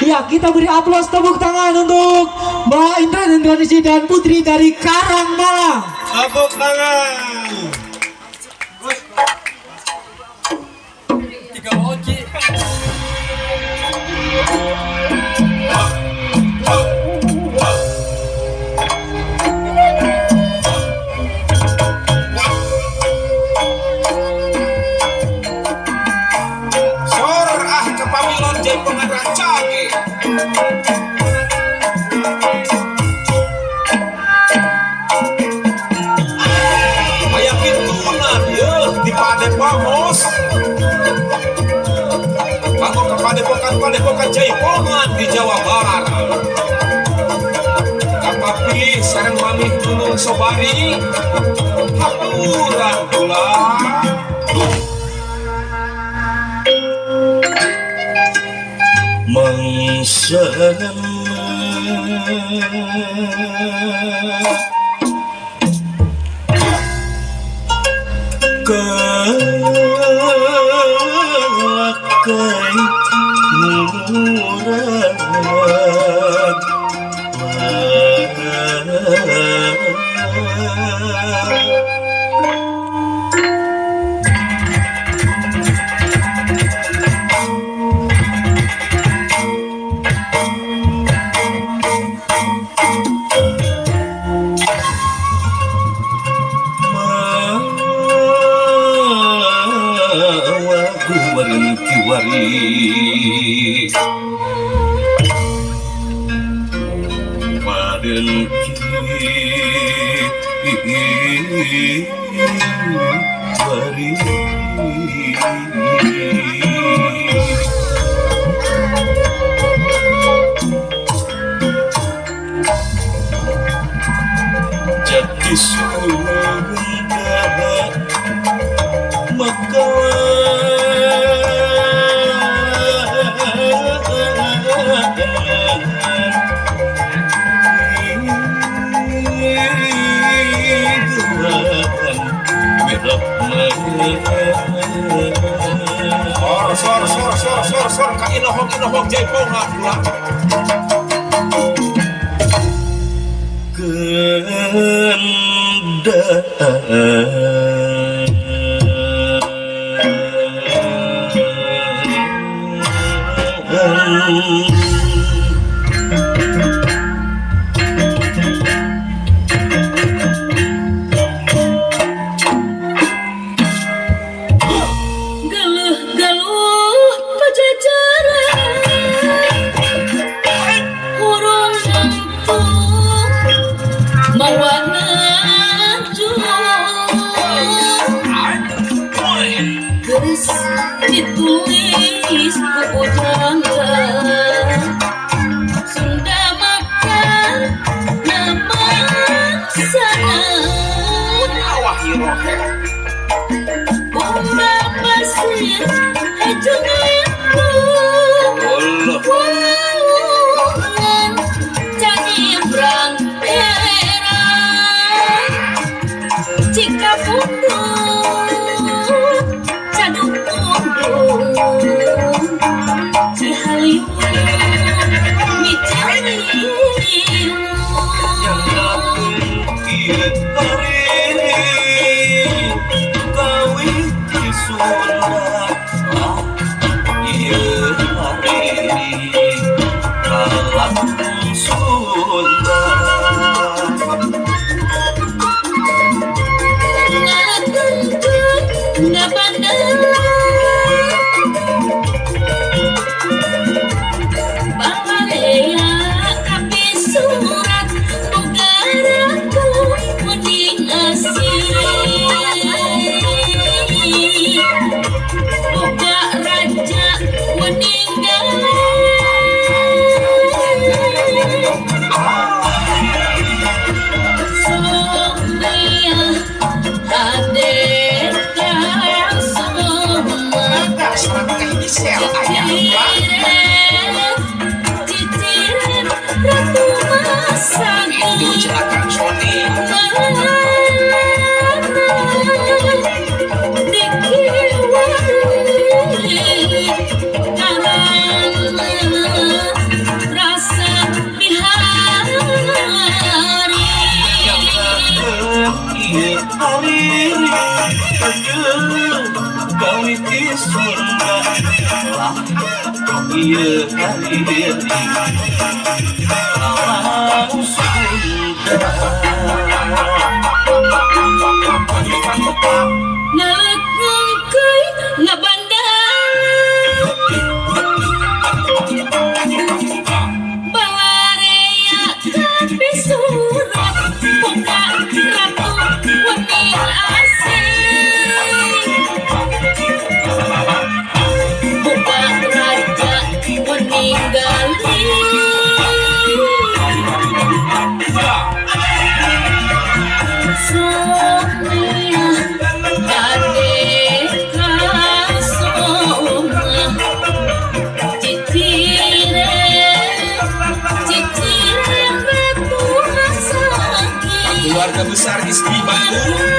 Ya, kita beri aplaus tepuk tangan untuk Mbak Indra Indranisi dan Putri dari Karang Malang. Tepuk tangan. Tiga oji. Padepokan Jaipongan di Jawa Barat. Kapapilih sareng mamih Gunung Sobari, hapuran pula. Mengsenang murad kiwari paden kiwari jati sunda maka sor ka inohong Jaipongan pula. Ditulis buku jangka Sunda makan nama sana Bumba pasir ejung itu Walungan jadi berang erang Jika pundung caduk Cihaliu micari yang datang hari kawin di Sunda iya hari kalah Sunda nggak pandang ieu hari Alam Sunda Nalagay nga banda Bawareya kapisurat Buka ratu waning asing Buka raja waning galing Sonia Keluarga besar istri Bandung